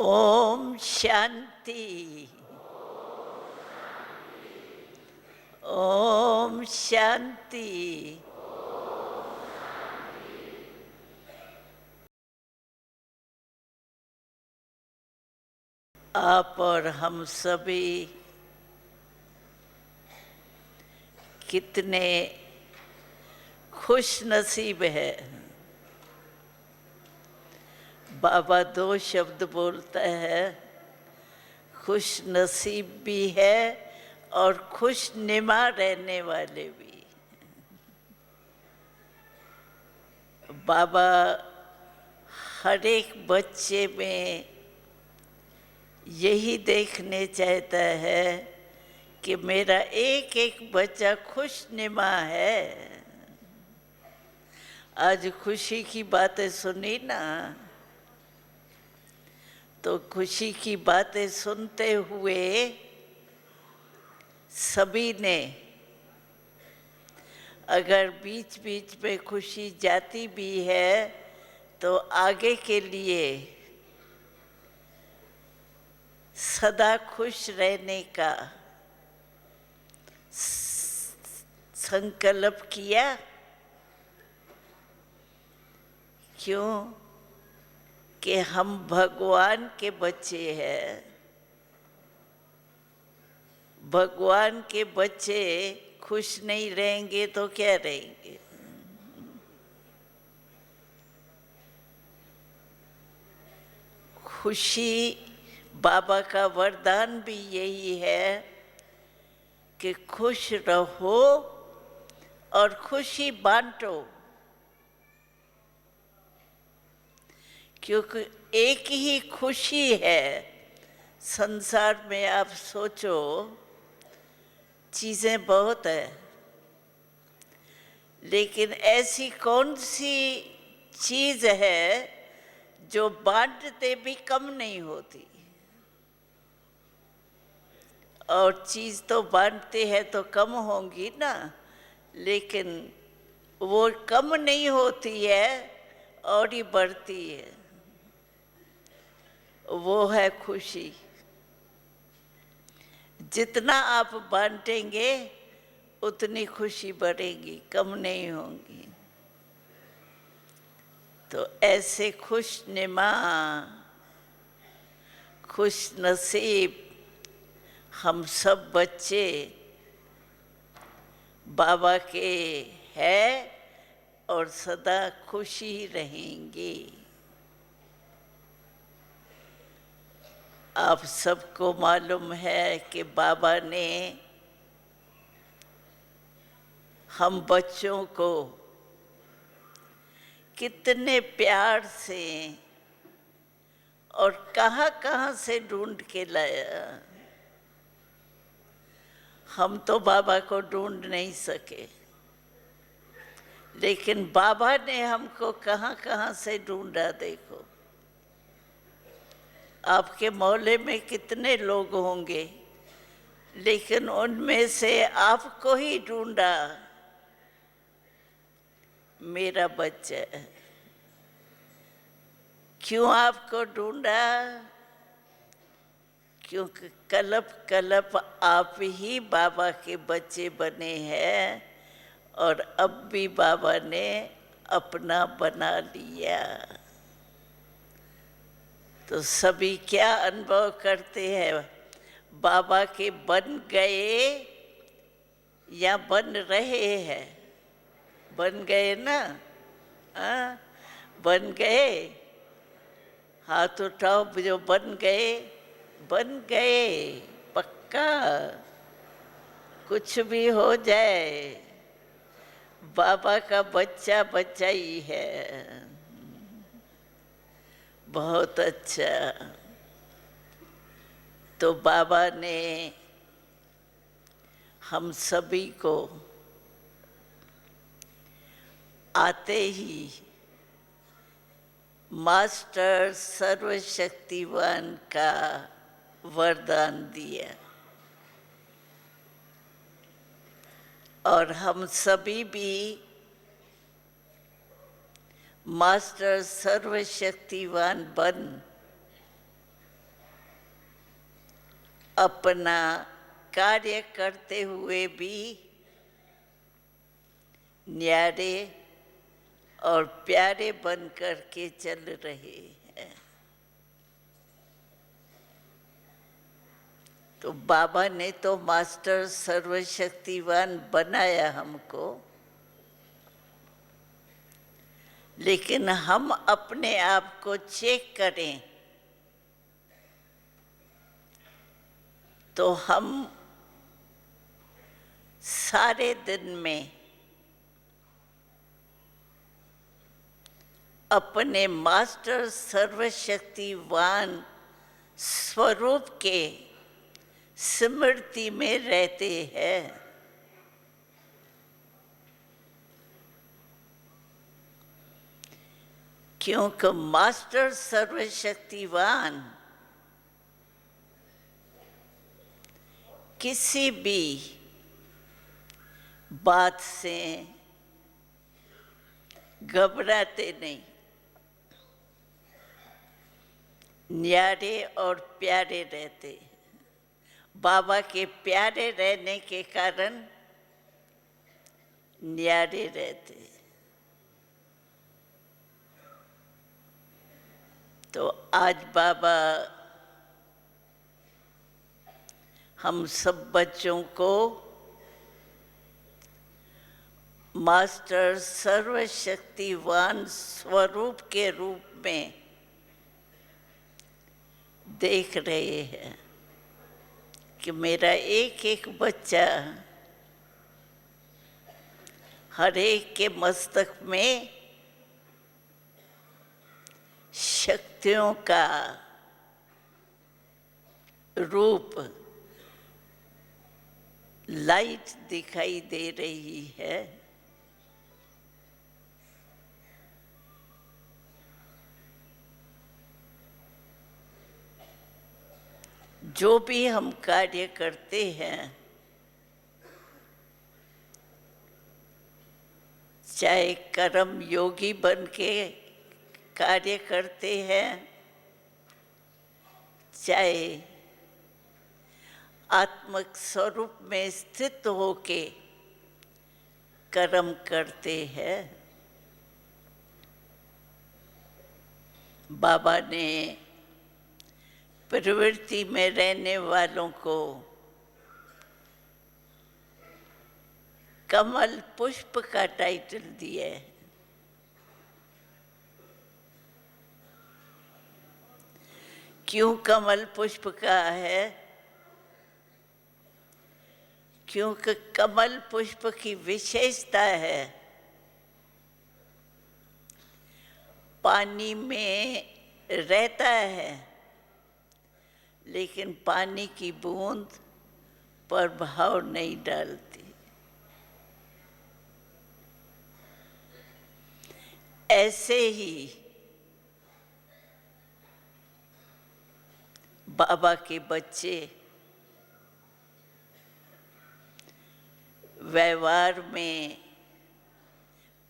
ओम शांति। ओम शांति। आप और हम सभी कितने खुश नसीब है। बाबा दो शब्द बोलता है, खुश नसीब भी है और खुश निमा रहने वाले भी। बाबा हर एक बच्चे में यही देखने चाहता है कि मेरा एक एक बच्चा खुश निमा है। आज खुशी की बातें सुनी ना, तो खुशी की बातें सुनते हुए सभी ने अगर बीच बीच में खुशी जाती भी है तो आगे के लिए सदा खुश रहने का संकल्प किया। क्यों? कि हम भगवान के बच्चे हैं। भगवान के बच्चे खुश नहीं रहेंगे तो क्या रहेंगे? खुशी, बाबा का वरदान भी यही है कि खुश रहो और खुशी बांटो। क्योंकि एक ही खुशी है संसार में। आप सोचो, चीज़ें बहुत है, लेकिन ऐसी कौन सी चीज़ है जो बांटते भी कम नहीं होती? और चीज़ तो बांटते हैं तो कम होंगी ना, लेकिन वो कम नहीं होती है और ही बढ़ती है। वो है खुशी। जितना आप बांटेंगे उतनी खुशी बढ़ेगी, कम नहीं होगी। तो ऐसे खुश निमा, खुश नसीब हम सब बच्चे बाबा के हैं और सदा खुशी रहेंगे। आप सबको मालूम है कि बाबा ने हम बच्चों को कितने प्यार से और कहाँ से ढूंढ के लाया। हम तो बाबा को ढूंढ नहीं सके, लेकिन बाबा ने हमको कहाँ से ढूंढा। देखो, आपके मोहल्ले में कितने लोग होंगे, लेकिन उनमें से आपको ही ढूंढा। मेरा बच्चा, क्यों आपको ढूंढा? क्योंकि कलप कलप आप ही बाबा के बच्चे बने हैं और अब भी बाबा ने अपना बना लिया। तो सभी क्या अनुभव करते हैं? बाबा के बन गए या बन रहे हैं? बन गए ना? बन गए? हाथ उठाओ जो बन गए। बन गए पक्का। कुछ भी हो जाए, बाबा का बच्चा बच्चा ही है। बहुत अच्छा। तो बाबा ने हम सभी को आते ही मास्टर सर्वशक्तिवान का वरदान दिया। और हम सभी भी मास्टर सर्वशक्तिवान बन अपना कार्य करते हुए भी न्यारे और प्यारे बन कर के चल रहे हैं। तो बाबा ने तो मास्टर सर्वशक्तिवान बनाया हमको, लेकिन हम अपने आप को चेक करें तो हम सारे दिन में अपने मास्टर सर्वशक्तिवान स्वरूप के स्मृति में रहते हैं। क्योंकि मास्टर सर्वशक्तिवान किसी भी बात से घबराते नहीं, न्यारे और प्यारे रहते। बाबा के प्यारे रहने के कारण न्यारे रहते। तो आज बाबा हम सब बच्चों को मास्टर सर्वशक्तिवान स्वरूप के रूप में देख रहे हैं कि मेरा एक एक बच्चा हर एक के मस्तक में शक्तियों का रूप, लाइट दिखाई दे रही है। जो भी हम कार्य करते हैं, चाहे कर्म योगी बन के कार्य करते हैं, चाहे आत्मिक स्वरूप में स्थित होके कर्म करते हैं, बाबा ने प्रवृत्ति में रहने वालों को कमल पुष्प का टाइटल दिया है। क्यों कमल पुष्प का है? क्योंकि कमल पुष्प की विशेषता है पानी में रहता है, लेकिन पानी की बूंद प्रभाव नहीं डालती। ऐसे ही बाबा के बच्चे व्यवहार में,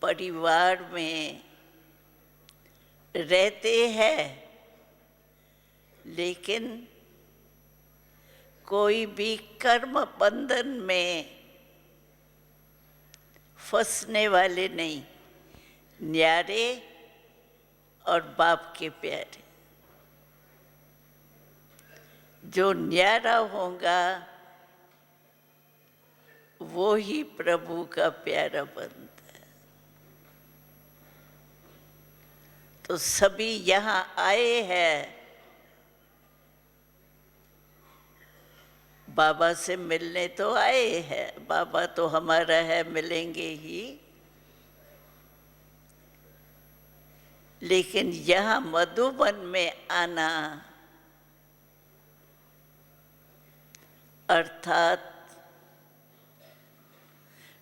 परिवार में रहते हैं, लेकिन कोई भी कर्म बंधन में फंसने वाले नहीं, न्यारे और बाप के प्यारे। जो न्यारा होगा वो ही प्रभु का प्यारा बनता है। तो सभी यहाँ आए हैं बाबा से मिलने, तो आए हैं। बाबा तो हमारा है, मिलेंगे ही, लेकिन यहाँ मधुबन में आना अर्थात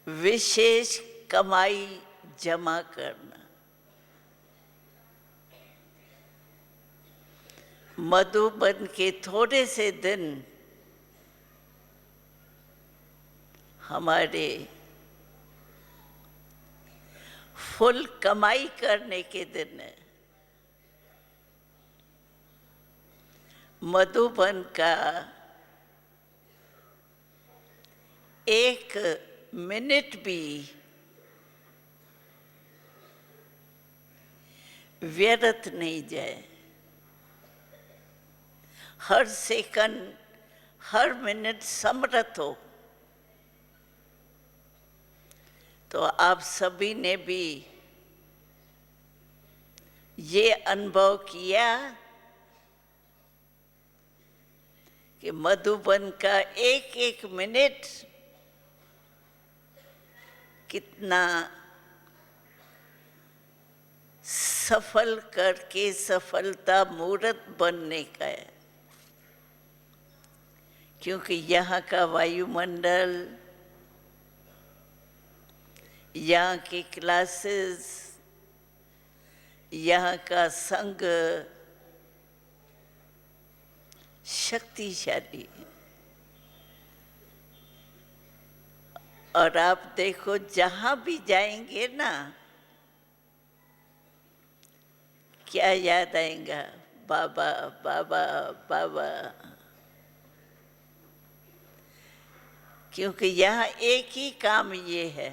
विशेष कमाई जमा करना। मधुबन के थोड़े से दिन हमारे फुल कमाई करने के दिन है। मधुबन का एक मिनट भी व्यर्थ नहीं जाए। हर सेकंड, हर मिनट समर्थ हो। तो आप सभी ने भी ये अनुभव किया कि मधुबन का एक एक मिनट कितना सफल करके सफलता मूर्त बनने का है। क्योंकि यहाँ का वायुमंडल, यहाँ की क्लासेस, यहाँ का संग शक्तिशाली है। और आप देखो जहाँ भी जाएंगे ना, क्या याद आएगा? बाबा बाबा बाबा। क्योंकि यहाँ एक ही काम ये है,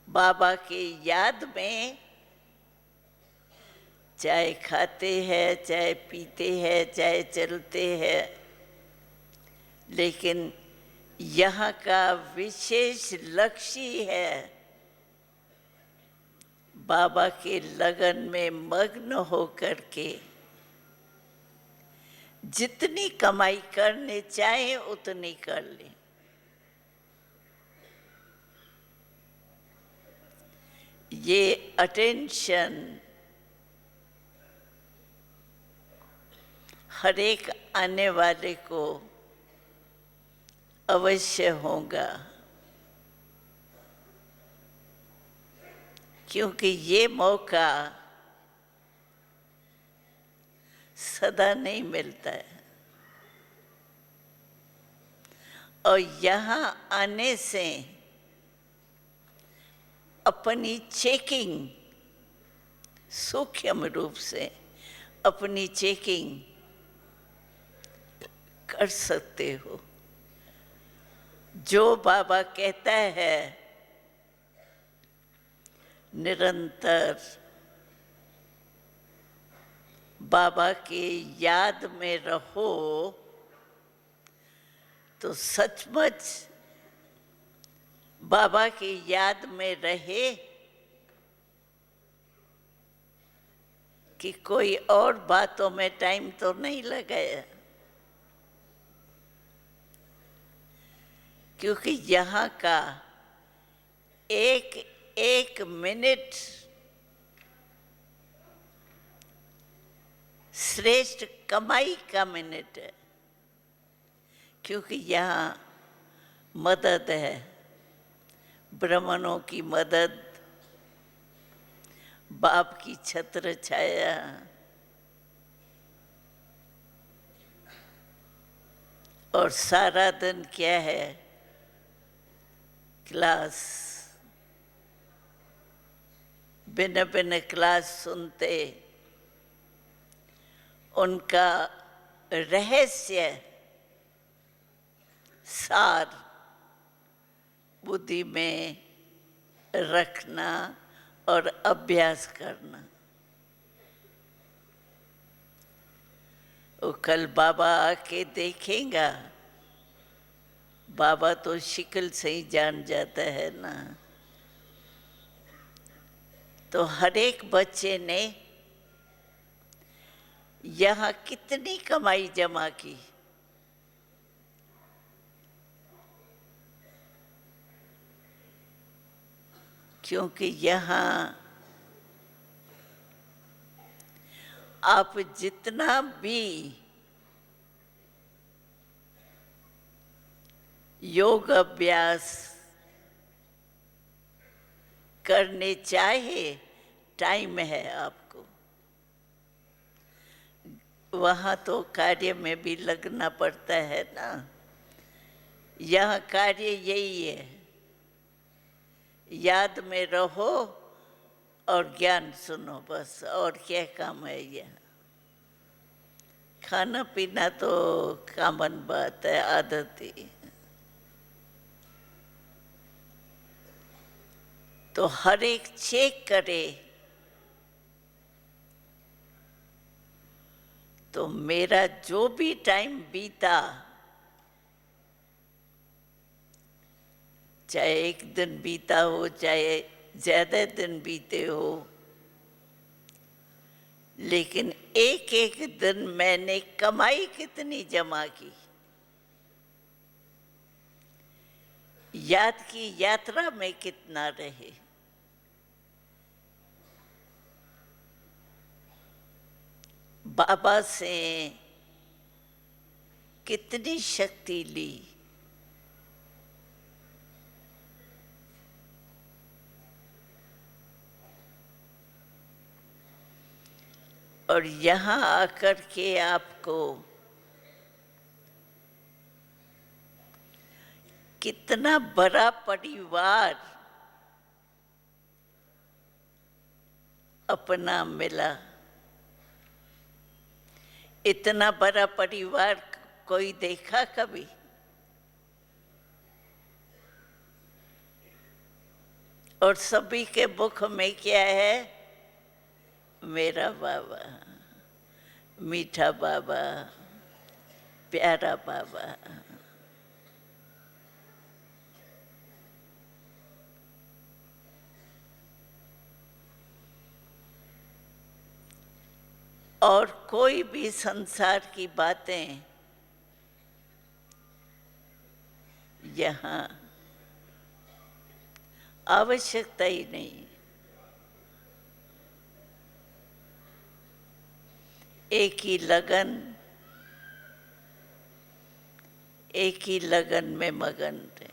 बाबा के याद में चाहे खाते हैं, चाहे पीते हैं, चाहे चलते हैं, लेकिन यहाँ का विशेष लक्ष्य है बाबा के लगन में मग्न होकर के जितनी कमाई करने चाहे उतनी कर ले। ये अटेंशन हर एक आने वाले को अवश्य होगा, क्योंकि ये मौका सदा नहीं मिलता है। और यहाँ आने से अपनी चेकिंग, सूक्ष्म रूप से अपनी चेकिंग कर सकते हो। जो बाबा कहता है निरंतर बाबा के याद में रहो, तो सचमुच बाबा की याद में रहे कि कोई और बातों में टाइम तो नहीं लगाया। क्योंकि यहाँ का एक एक मिनट श्रेष्ठ कमाई का मिनट है। क्योंकि यहाँ मदद है, ब्राह्मणों की मदद, बाप की छत्र छाया, और सारा दिन क्या है? क्लास, भिन्न भिन्न क्लास सुनते, उनका रहस्य सार बुद्धि में रखना और अभ्यास करना। वो कल बाबा आके देखेगा, बाबा तो शिकल से ही जान जाता है ना। तो हर एक बच्चे ने यहाँ कितनी कमाई जमा की, क्योंकि यहाँ आप जितना भी योग अभ्यास करने चाहे, टाइम है आपको। वहाँ तो कार्य में भी लगना पड़ता है ना। यहाँ कार्य यही है, याद में रहो और ज्ञान सुनो, बस। और क्या काम है? यह खाना पीना तो कॉमन बात है, आदत ही। तो हर एक चेक करे तो मेरा जो भी टाइम बीता, चाहे एक दिन बीता हो चाहे ज्यादा दिन बीते हो, लेकिन एक एक दिन मैंने कमाई कितनी जमा की, याद की यात्रा में कितना रहे, बाबा से कितनी शक्ति ली, और यहाँ आकर के आपको कितना बड़ा परिवार अपना मिला। इतना बड़ा परिवार कोई देखा कभी? और सभी के मुख में क्या है? मेरा बाबा, मीठा बाबा, प्यारा बाबा। और कोई भी संसार की बातें यहाँ आवश्यकता ही नहीं। एक ही लगन में मगन थे।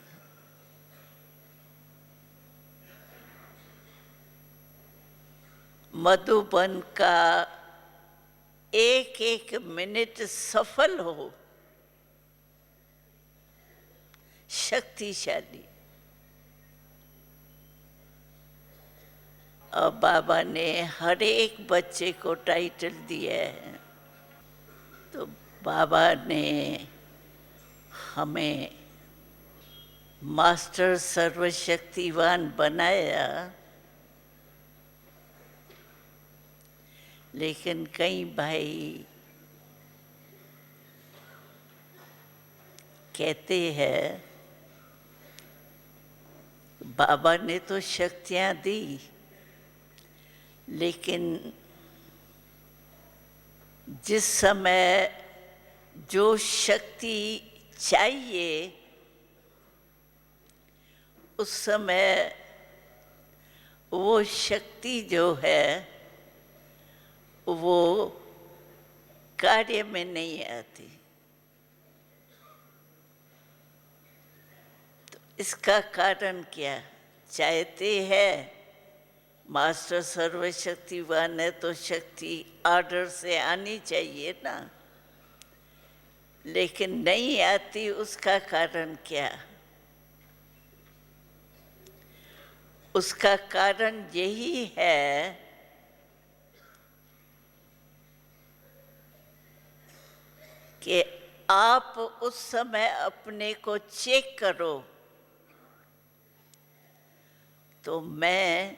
मधुबन का एक एक मिनट सफल हो, शक्तिशाली। और बाबा ने हर एक बच्चे को टाइटल दिया है। तो बाबा ने हमें मास्टर सर्वशक्तिवान बनाया, लेकिन कई भाई कहते हैं बाबा ने तो शक्तियां दी, लेकिन जिस समय जो शक्ति चाहिए उस समय वो शक्ति जो है वो कार्य में नहीं आती। तो इसका कारण क्या? चाहते हैं मास्टर सर्वशक्तिवान है तो शक्ति आर्डर से आनी चाहिए ना, लेकिन नहीं आती। उसका कारण क्या? उसका कारण यही है कि आप उस समय अपने को चेक करो तो मैं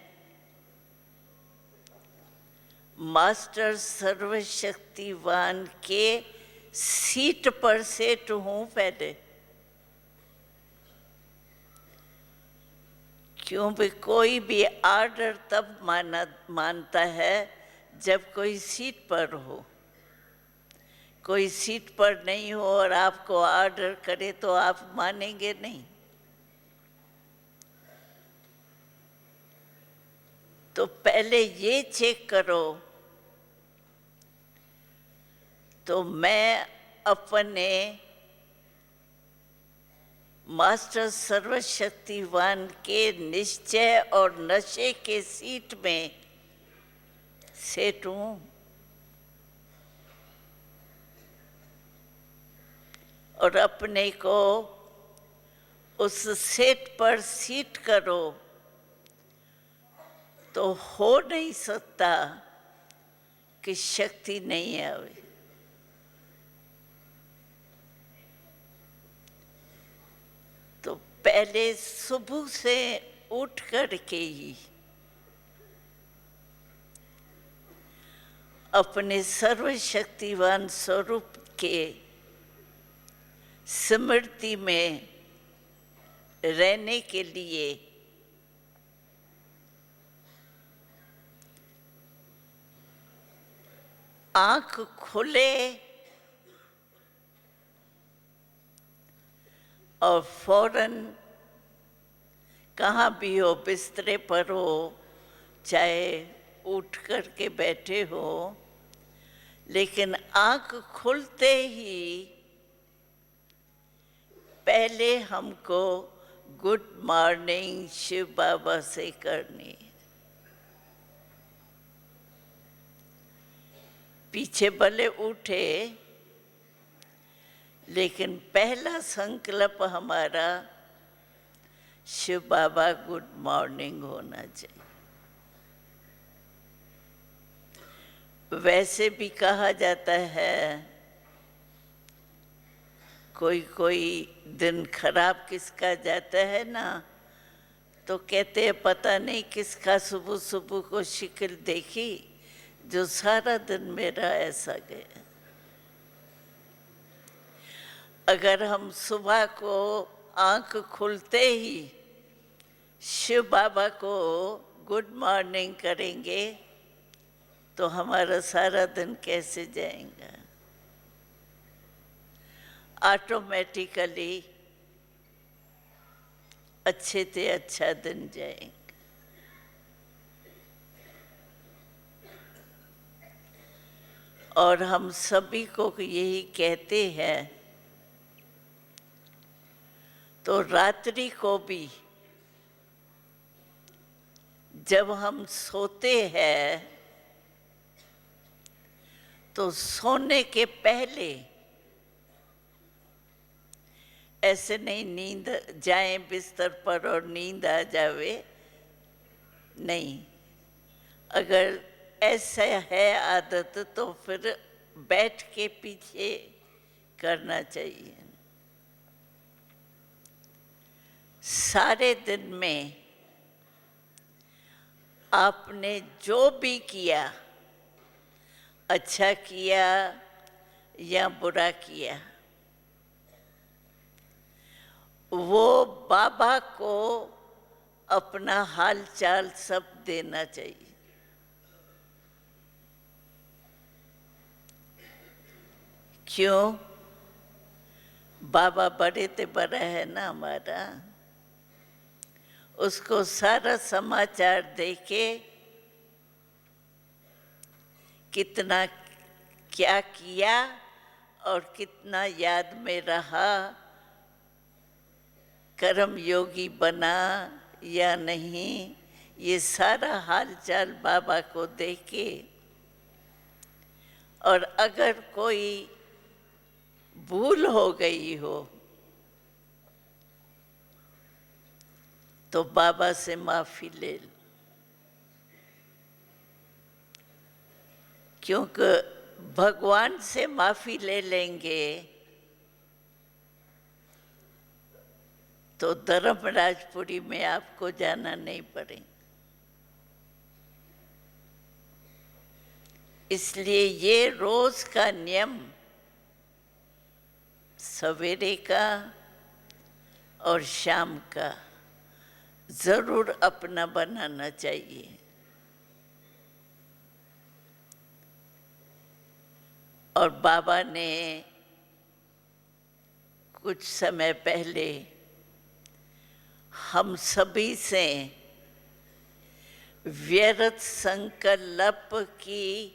मास्टर सर्वशक्तिवान के सीट पर सेट हूं पहले। क्योंकि कोई भी आर्डर तब मानता है जब कोई सीट पर हो। कोई सीट पर नहीं हो और आपको आर्डर करे तो आप मानेंगे नहीं। तो पहले ये चेक करो तो मैं अपने मास्टर सर्वशक्तिवान के निश्चय और नशे के सीट में सेट हूं। और अपने को उस सेट पर सीट करो तो हो नहीं सकता कि शक्ति नहीं आवे। तो पहले सुबह से उठ कर के ही अपने सर्वशक्तिवान स्वरूप के स्मृति में रहने के लिए आंख खुले और फौरन कहाँ भी हो, बिस्तरे पर हो, चाहे उठ कर के बैठे हो, लेकिन आंख खुलते ही पहले हमको गुड मॉर्निंग शिव बाबा से करनी। पीछे भले उठे, लेकिन पहला संकल्प हमारा शिव बाबा गुड मॉर्निंग होना चाहिए। वैसे भी कहा जाता है, कोई कोई दिन खराब किसका जाता है ना, तो कहते हैं पता नहीं किसका सुबह सुबह को शिकल देखी जो सारा दिन मेरा ऐसा गया। अगर हम सुबह को आंख खुलते ही शिव बाबा को गुड मॉर्निंग करेंगे तो हमारा सारा दिन कैसे जाएगा? ऑटोमेटिकली अच्छे से अच्छा दिन जाएगा। और हम सभी को यही कहते हैं, तो रात्रि को भी जब हम सोते हैं तो सोने के पहले ऐसे नहीं नींद जाए बिस्तर पर और नींद आ जावे, नहीं। अगर ऐसा है आदत तो फिर बैठ के पीछे करना चाहिए। सारे दिन में आपने जो भी किया, अच्छा किया या बुरा किया, वो बाबा को अपना हाल चाल सब देना चाहिए। क्यों? बाबा बड़े ते बड़ा है ना हमारा, उसको सारा समाचार देके कितना क्या किया और कितना याद में रहा, कर्म योगी बना या नहीं, ये सारा हाल चाल बाबा को देके, और अगर कोई भूल हो गई हो तो बाबा से माफी ले लो। क्योंकि भगवान से माफी ले लेंगे तो धर्मराजपुरी में आपको जाना नहीं पड़ेगा। इसलिए ये रोज का नियम सवेरे का और शाम का जरूर अपना बनाना चाहिए। और बाबा ने कुछ समय पहले हम सभी से व्यर्थ संकल्प की,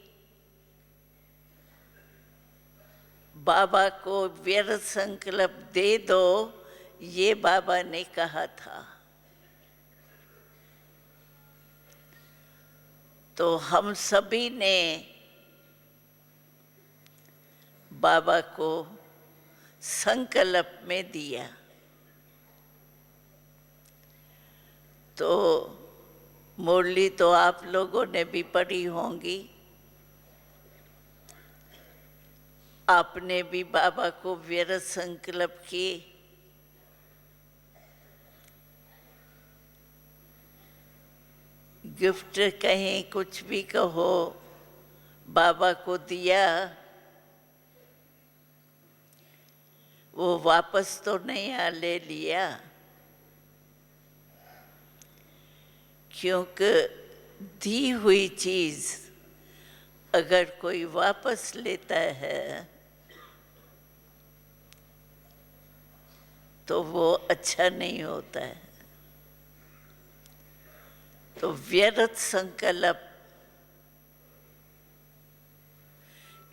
बाबा को व्यर्थ संकल्प दे दो, ये बाबा ने कहा था। तो हम सभी ने बाबा को संकल्प में दिया। तो मुरली तो आप लोगों ने भी पढ़ी होंगी, आपने भी बाबा को व्यर्थ संकल्प किए। गिफ्ट कहीं कुछ भी कहो, बाबा को दिया, वो वापस तो नहीं ले लिया, क्योंकि दी हुई चीज़ अगर कोई वापस लेता है तो वो अच्छा नहीं होता है। तो व्यर्थ संकल्प,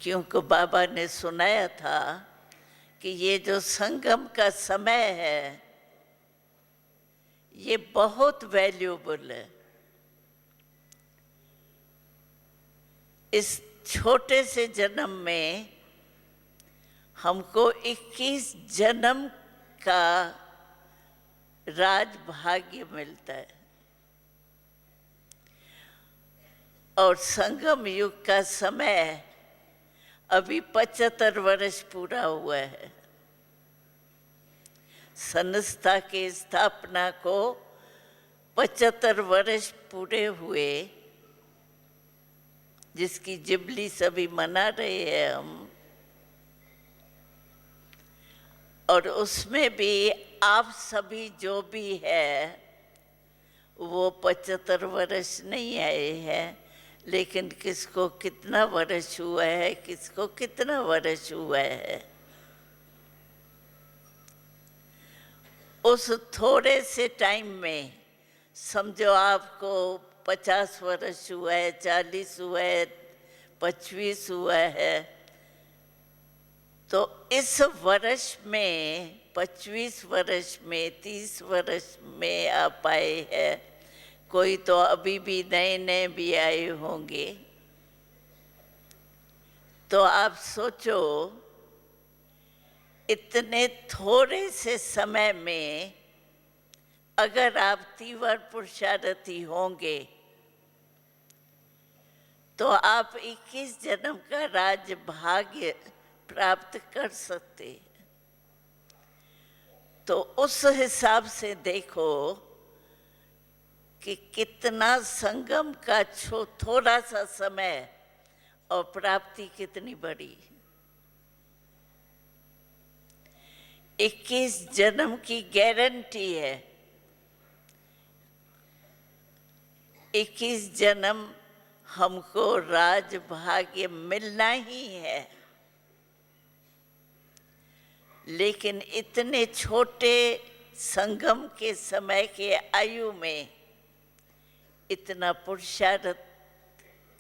क्योंकि बाबा ने सुनाया था कि ये जो संगम का समय है ये बहुत वैल्यूबल है। इस छोटे से जन्म में हमको 21 जन्म का राज भाग्य मिलता है, और संगम युग का समय अभी 75 वर्ष पूरा हुआ है। संस्था की स्थापना को 75 वर्ष पूरे हुए, जिसकी जुबली सभी मना रहे हैं हम, और उसमें भी आप सभी जो भी है वो 75 वर्ष नहीं आए हैं, लेकिन किसको कितना वर्ष हुआ है, किसको कितना वर्ष हुआ है, उस थोड़े से टाइम में समझो आपको 50 वर्ष हुआ है, 40 हुआ है, 25 हुआ है, तो इस वर्ष में 25 वर्ष में 30 वर्ष में आप आए हैं। कोई तो अभी भी नए नए भी आए होंगे। तो आप सोचो इतने थोड़े से समय में अगर आप तीव्र पुरुषार्थी होंगे तो आप 21 जन्म का राज भाग्य प्राप्त कर सकते हैं। तो उस हिसाब से देखो कि कितना संगम का थोड़ा सा समय और प्राप्ति कितनी बड़ी। 21 जन्म की गारंटी है। 21 जन्म हमको राज भाग्य मिलना ही है, लेकिन इतने छोटे संगम के समय के आयु में इतना पुरुषार्थ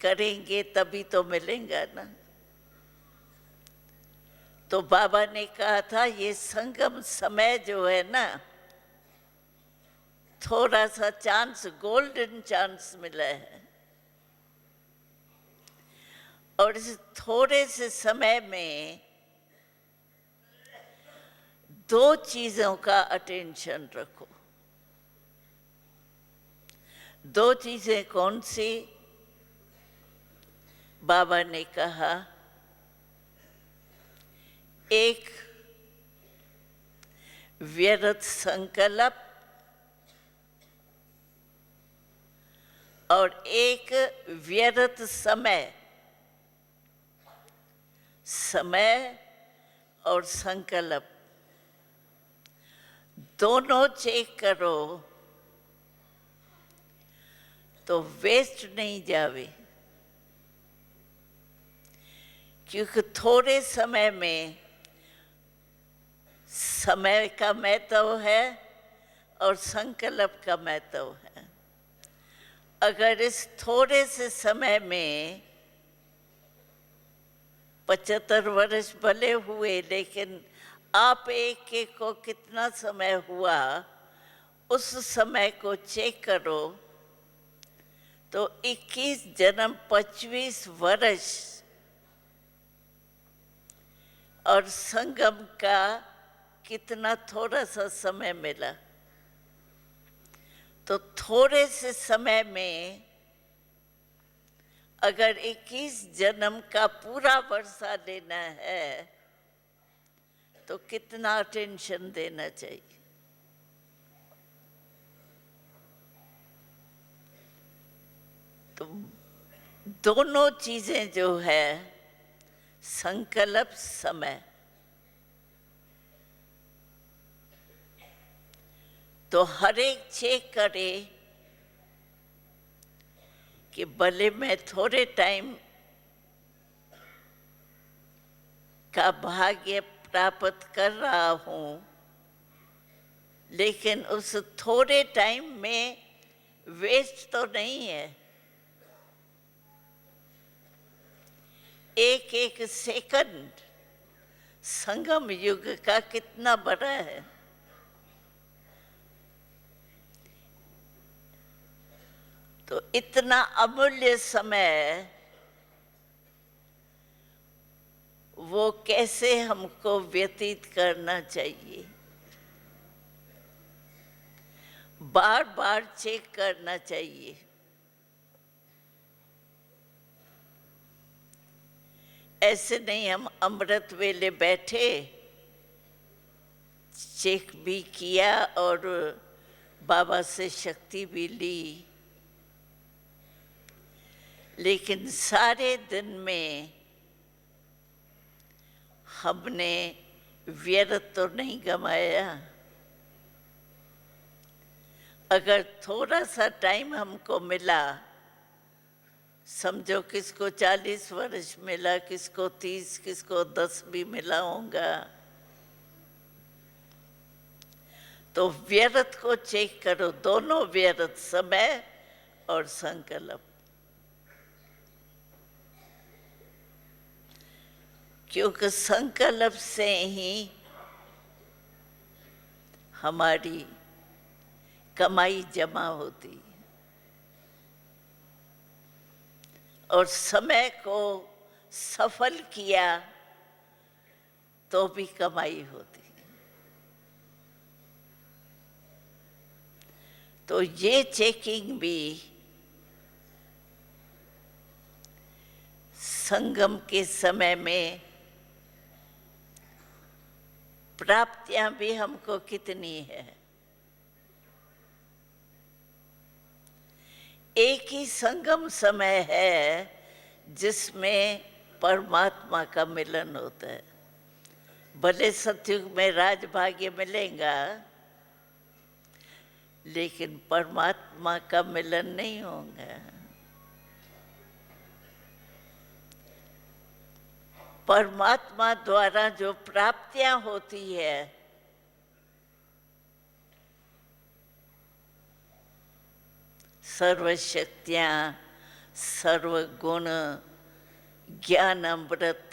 करेंगे तभी तो मिलेगा ना। तो बाबा ने कहा था ये संगम समय जो है ना, थोड़ा सा चांस, गोल्डन चांस मिला है, और इस थोड़े से समय में 2 चीजों का अटेंशन रखो। 2 चीजें कौन सी? बाबा ने कहा, एक व्यर्थ संकल्प और एक व्यर्थ समय। समय और संकल्प दोनों चेक करो तो वेस्ट नहीं जावे, क्योंकि थोड़े समय में समय का महत्व है और संकल्प का महत्व है। अगर इस थोड़े से समय में 75 वर्ष भले हुए, लेकिन आप एक एक को कितना समय हुआ उस समय को चेक करो तो 21 जन्म 25 वर्ष और संगम का कितना थोड़ा सा समय मिला। तो थोड़े से समय में अगर 21 जन्म का पूरा वर्षा लेना है तो कितना अटेंशन देना चाहिए। तो दोनों चीजें जो है, संकल्प, समय, तो हर एक चेक करे कि भले मैं थोड़े टाइम का भाग्य प्राप्त कर रहा हूँ, लेकिन उस थोड़े टाइम में वेस्ट तो नहीं है। एक एक सेकंड संगम युग का कितना बड़ा है। तो इतना अमूल्य समय वो कैसे हमको व्यतीत करना चाहिए, बार बार चेक करना चाहिए। ऐसे नहीं हम अमृत वेले बैठे, चेक भी किया और बाबा से शक्ति भी ली, लेकिन सारे दिन में हमने व्यर्थ तो नहीं गमाया। अगर थोड़ा सा टाइम हमको मिला, समझो किसको 40 वर्ष मिला, किसको 30, किसको 10 भी मिला होगा, तो व्यर्थ को चेक करो, दोनों व्यर्थ, समय और संकल्प। क्योंकि संकल्प से ही हमारी कमाई जमा होती है और समय को सफल किया तो भी कमाई होती है। तो ये चेकिंग भी संगम के समय में, प्राप्तियां भी हमको कितनी है। एक ही संगम समय है जिसमें परमात्मा का मिलन होता है। भले सतयुग में राजभाग्य मिलेगा, लेकिन परमात्मा का मिलन नहीं होगा। परमात्मा द्वारा जो प्राप्तियां होती है, सर्वशक्तियां, सर्वगुण, ज्ञान अमृत,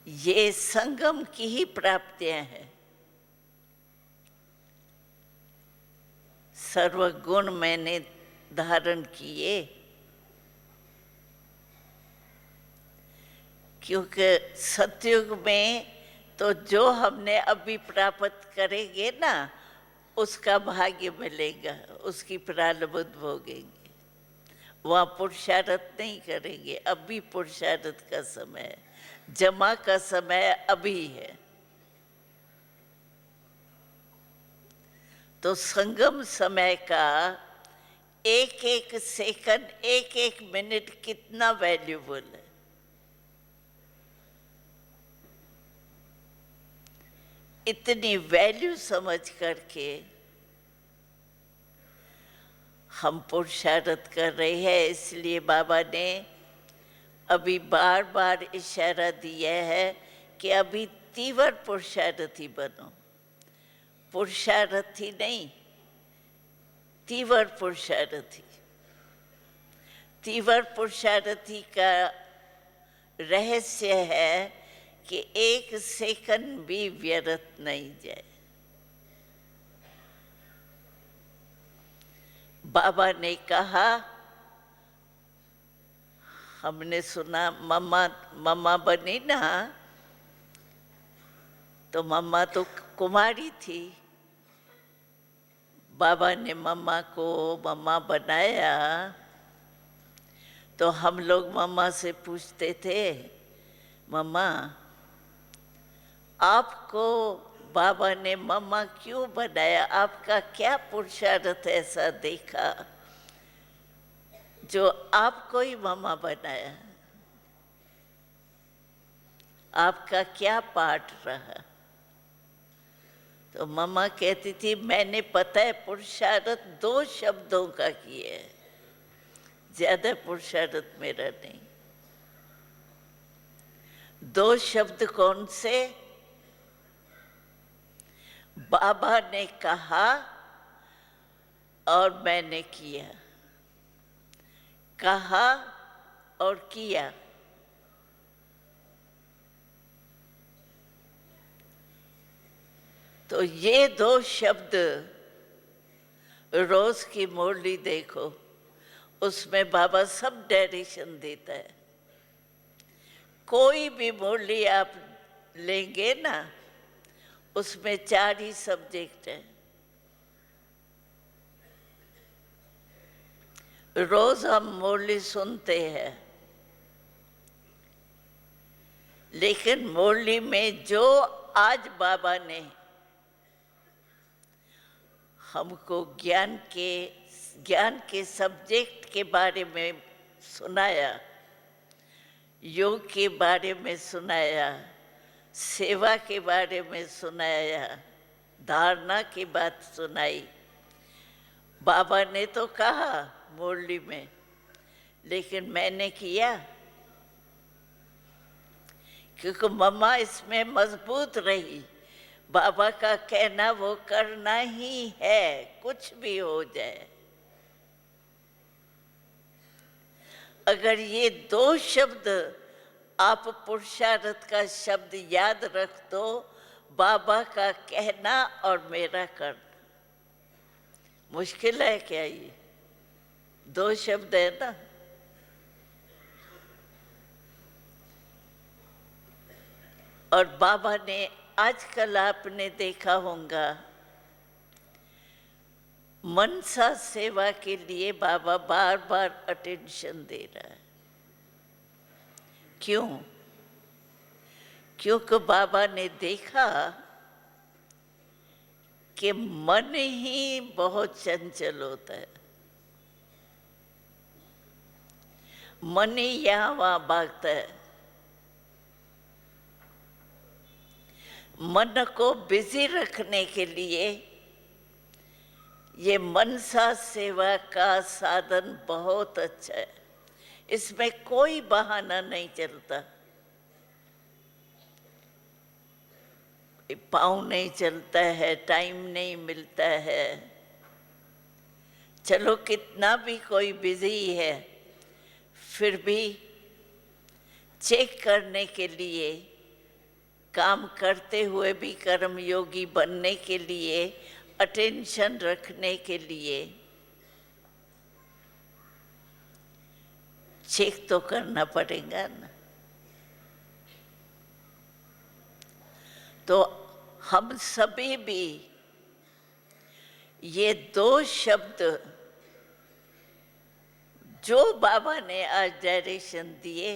ये संगम की ही प्राप्तियां हैं। सर्वगुण मैंने धारण किए, क्योंकि सतयुग में तो जो हमने अभी प्राप्त करेंगे ना, उसका भाग्य मिलेगा, उसकी प्रारब्ध भोगेंगे, वहाँ पुरुषार्थ नहीं करेंगे। अभी पुरुषार्थ का समय है, जमा का समय अभी है। तो संगम समय का एक एक सेकंड, एक एक मिनट कितना वैल्यूबल है। इतनी वैल्यू समझ करके हम पुरुषार्थ कर रहे हैं। इसलिए बाबा ने अभी बार बार इशारा दिया है कि अभी तीव्र पुरुषार्थी बनो। पुरुषार्थी नहीं, तीव्र पुरुषार्थी। तीव्र पुरुषार्थी का रहस्य है कि एक सेकंड भी व्यर्थ नहीं जाए। बाबा ने कहा, हमने सुना मम्मा बनी ना, तो मम्मा तो कुमारी थी। बाबा ने मम्मा को मम्मा बनाया, तो हम लोग मम्मा से पूछते थे, मम्मा आपको बाबा ने मम्मा क्यों बनाया, आपका क्या पुरुषार्थ ऐसा देखा जो आपको ही मम्मा बनाया, आपका क्या पार्ट रहा। तो मम्मा कहती थी मैंने पता है पुरुषार्थ 2 शब्दों का किया है, ज्यादा पुरुषार्थ मेरा नहीं। 2 शब्द कौन से? बाबा ने कहा और मैंने किया, कहा और किया। तो ये 2 शब्द, रोज की मुरली देखो, उसमें बाबा सब डायरेक्शन देता है। कोई भी मुरली आप लेंगे ना, उसमें 4 ही सब्जेक्ट है। रोज हम मुरली सुनते हैं, लेकिन मुरली में जो आज बाबा ने हमको ज्ञान के सब्जेक्ट के बारे में सुनाया, योग के बारे में सुनाया, सेवा के बारे में सुनाया, धारणा की बात सुनाई। बाबा ने तो कहा मुरली में, लेकिन मैंने किया, क्योंकि मम्मा इसमें मजबूत रही। बाबा का कहना वो करना ही है, कुछ भी हो जाए। अगर ये 2 शब्द आप पुरुषार्थ का शब्द याद रख दो, बाबा का कहना और मेरा करना, मुश्किल है क्या? ये 2 शब्द है ना। और बाबा ने आजकल आपने देखा होगा, मनसा सेवा के लिए बाबा बार बार अटेंशन दे रहा है। क्यों? क्योंकि बाबा ने देखा कि मन ही बहुत चंचल होता है, मन ही यहाँ वहाँ भागता है। मन को बिजी रखने के लिए ये मनसा सेवा का साधन बहुत अच्छा है। इसमें कोई बहाना नहीं चलता, पाँव नहीं चलता है, टाइम नहीं मिलता है। चलो कितना भी कोई बिजी है, फिर भी चेक करने के लिए, काम करते हुए भी कर्मयोगी बनने के लिए, अटेंशन रखने के लिए चेक तो करना पड़ेगा ना। तो हम सभी भी ये 2 शब्द जो बाबा ने आज डायरेक्शन दिए,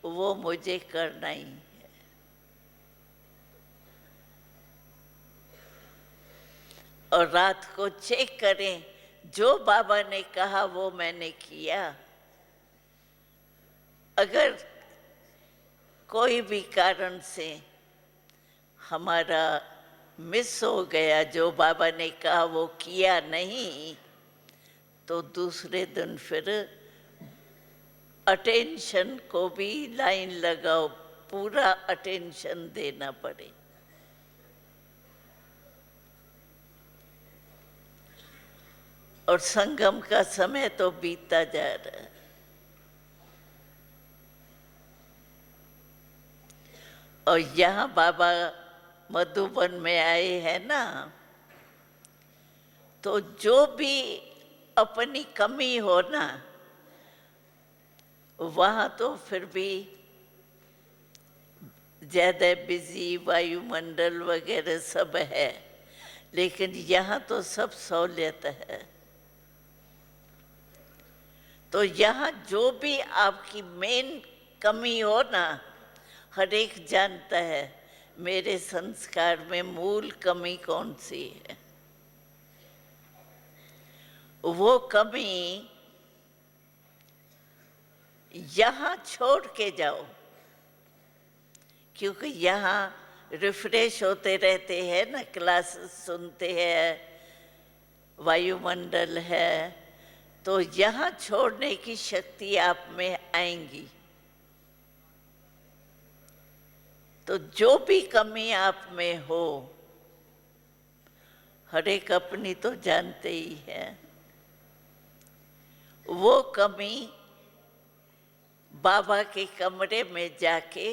वो मुझे करना ही है। और रात को चेक करें, जो बाबा ने कहा वो मैंने किया। अगर कोई भी कारण से हमारा मिस हो गया, जो बाबा ने कहा वो किया नहीं, तो दूसरे दिन फिर अटेंशन को भी लाइन लगाओ, पूरा अटेंशन देना पड़े। और संगम का समय तो बीतता जा रहा है। और यहाँ बाबा मधुबन में आए हैं ना, तो जो भी अपनी कमी हो ना, वहाँ तो फिर भी ज़्यादा बिजी, वायुमंडल वगैरह सब है, लेकिन यहाँ तो सब सहूलियत है। तो यहाँ जो भी आपकी मेन कमी हो ना, हर एक जानता है। मेरे संस्कार में मूल कमी कौन सी है। वो कमी यहाँ छोड़ के जाओ, क्योंकि यहाँ रिफ्रेश होते रहते हैं ना, क्लासेस सुनते हैं, वायुमंडल है, तो यहाँ छोड़ने की शक्ति आप में आएंगी। तो जो भी कमी आप में हो, हर एक अपनी तो जानते ही है, वो कमी बाबा के कमरे में जाके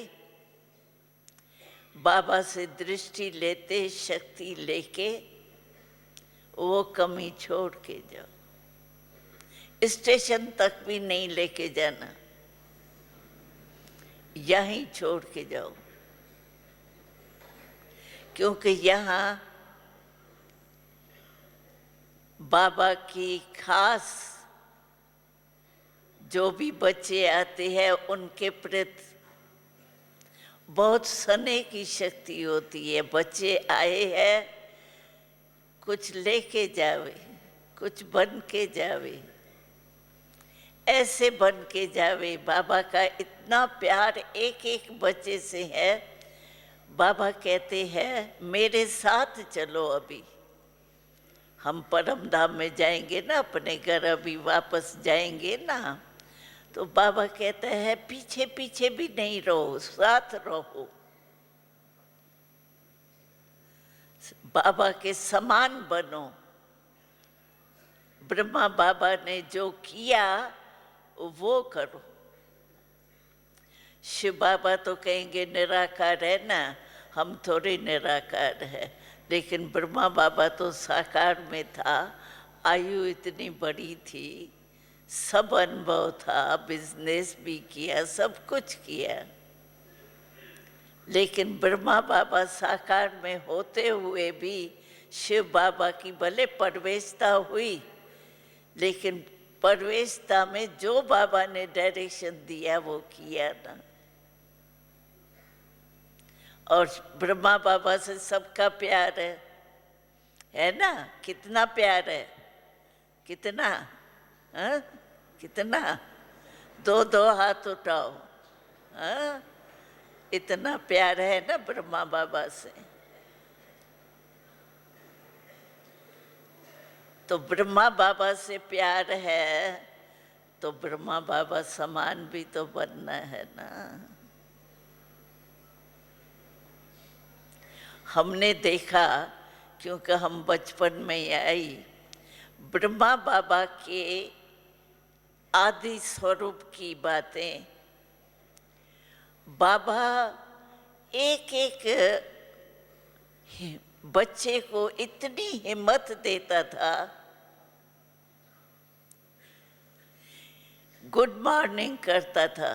बाबा से दृष्टि लेते, शक्ति लेके वो कमी छोड़ के जाओ। स्टेशन तक भी नहीं लेके जाना, यहीं छोड़ के जाओ, क्योंकि यहाँ बाबा की खास जो भी बच्चे आते हैं उनके प्रति बहुत स्नेह की शक्ति होती है। बच्चे आए हैं, कुछ लेके जावे, कुछ बन के जावे, ऐसे बन के जावे। बाबा का इतना प्यार एक एक बच्चे से है। बाबा कहते हैं मेरे साथ चलो, अभी हम परम धाम में जाएंगे ना, अपने घर अभी वापस जाएंगे ना, तो बाबा कहता है पीछे पीछे भी नहीं रहो, साथ रहो, बाबा के समान बनो। ब्रह्मा बाबा ने जो किया वो करो। शिव बाबा तो कहेंगे निराकार है ना, हम थोड़े निराकार है, लेकिन ब्रह्मा बाबा तो साकार में था, आयु इतनी बड़ी थी, सब अनुभव था, बिजनेस भी किया, सब कुछ किया, लेकिन ब्रह्मा बाबा साकार में होते हुए भी शिव बाबा की भले परवेशता हुई, लेकिन परवेशता में जो बाबा ने डायरेक्शन दिया वो किया ना। और ब्रह्मा बाबा से सबका प्यार है ना, कितना प्यार है, कितना, हाँ? कितना, दो दो हाथ उठाओ, हाँ? इतना प्यार है ना ब्रह्मा बाबा से। तो ब्रह्मा बाबा से प्यार है तो ब्रह्मा बाबा समान भी तो बनना है ना। हमने देखा, क्योंकि हम बचपन में आई, ब्रह्मा बाबा के आदि स्वरूप की बातें बाबा एक एक बच्चे को इतनी हिम्मत देता था। गुड मॉर्निंग करता था,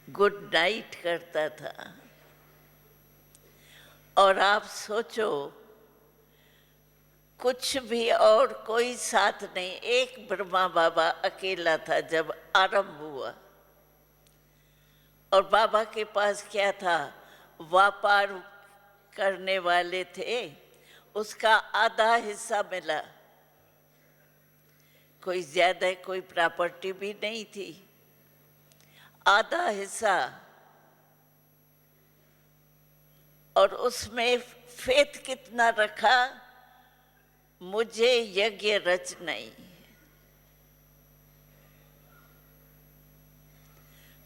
गुड नाइट करता था, और आप सोचो कुछ भी और कोई साथ नहीं, एक ब्रह्मा बाबा अकेला था जब आरंभ हुआ। और बाबा के पास क्या था, व्यापार करने वाले थे, उसका आधा हिस्सा मिला, कोई ज्यादा कोई प्रॉपर्टी भी नहीं थी, आधा हिस्सा। और उसमें फेथ कितना रखा, मुझे यज्ञ रचना ही।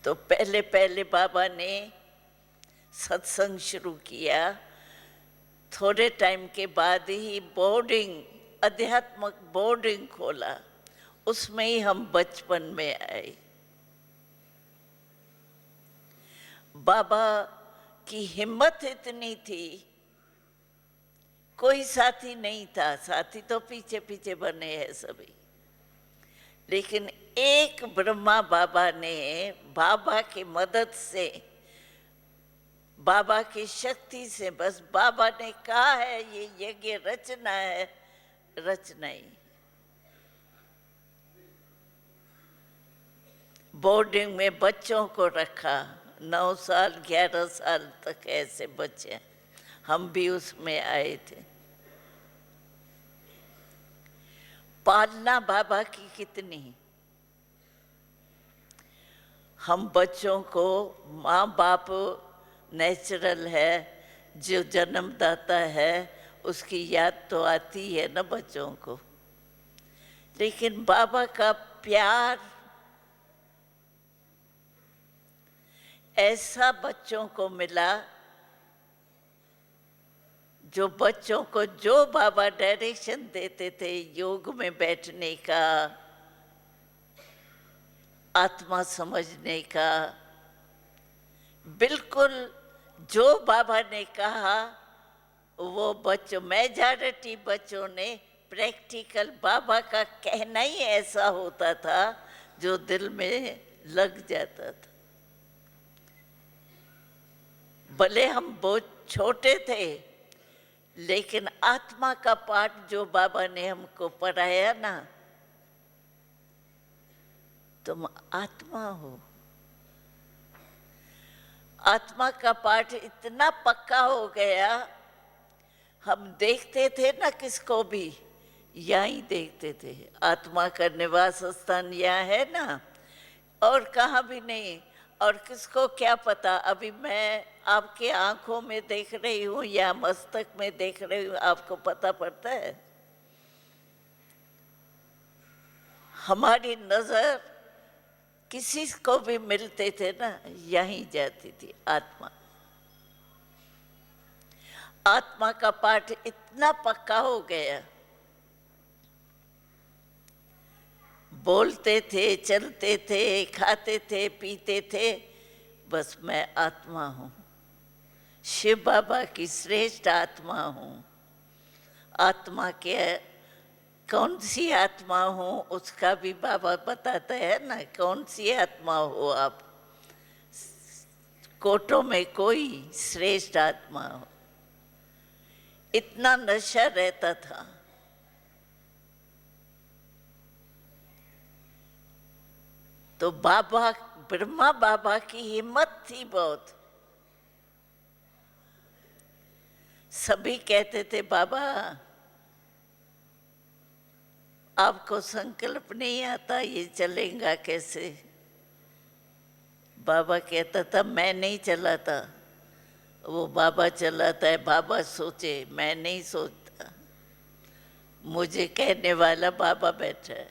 तो पहले पहले बाबा ने सत्संग शुरू किया, थोड़े टाइम के बाद ही बोर्डिंग, आध्यात्मिक बोर्डिंग खोला, उसमें ही हम बचपन में आए। बाबा की हिम्मत इतनी थी, कोई साथी नहीं था, साथी तो पीछे पीछे बने हैं सभी, लेकिन एक ब्रह्मा बाबा ने बाबा की मदद से, बाबा की शक्ति से, बस बाबा ने कहा है ये यज्ञ रचना है, रचना ही। बोर्डिंग में बच्चों को रखा, 9 साल 11 साल तक ऐसे बच्चे, हम भी उसमें आए थे। पालना बाबा की कितनी, हम बच्चों को, माँ बाप नेचुरल है, जो जन्मदाता है उसकी याद तो आती है ना बच्चों को, लेकिन बाबा का प्यार ऐसा बच्चों को मिला, जो बच्चों को जो बाबा डायरेक्शन देते थे योग में बैठने का, आत्मा समझने का, बिल्कुल जो बाबा ने कहा वो बच्चों, मेजॉरिटी बच्चों ने प्रैक्टिकल, बाबा का कहना ही ऐसा होता था जो दिल में लग जाता था। भले हम बहुत छोटे थे, लेकिन आत्मा का पाठ जो बाबा ने हमको पढ़ाया ना, तुम आत्मा हो, आत्मा का पाठ इतना पक्का हो गया, हम देखते थे ना किसको भी, यहाँ ही देखते थे, आत्मा का निवास स्थान यहाँ है ना, और कहाँ भी नहीं। और किसको क्या पता, अभी मैं आपके आंखों में देख रही हूँ या मस्तक में देख रही हूँ, आपको पता पड़ता है? हमारी नजर किसी को भी मिलते थे ना, यहीं जाती थी आत्मा। आत्मा का पाठ इतना पक्का हो गया, बोलते थे, चलते थे, खाते थे, पीते थे, बस मैं आत्मा हूँ, शिव बाबा की श्रेष्ठ आत्मा हूँ। आत्मा के कौन सी आत्मा हूँ उसका भी बाबा बताता है ना, कौन सी आत्मा हो आप, कोटों में कोई श्रेष्ठ आत्मा हो। इतना नशा रहता था। तो बाबा, ब्रह्मा बाबा की हिम्मत थी बहुत। सभी कहते थे बाबा आपको संकल्प नहीं आता, ये चलेगा कैसे? बाबा कहता था मैं नहीं चलाता, वो बाबा चलाता है। बाबा सोचे, मैं नहीं सोचता, मुझे कहने वाला बाबा बैठा है।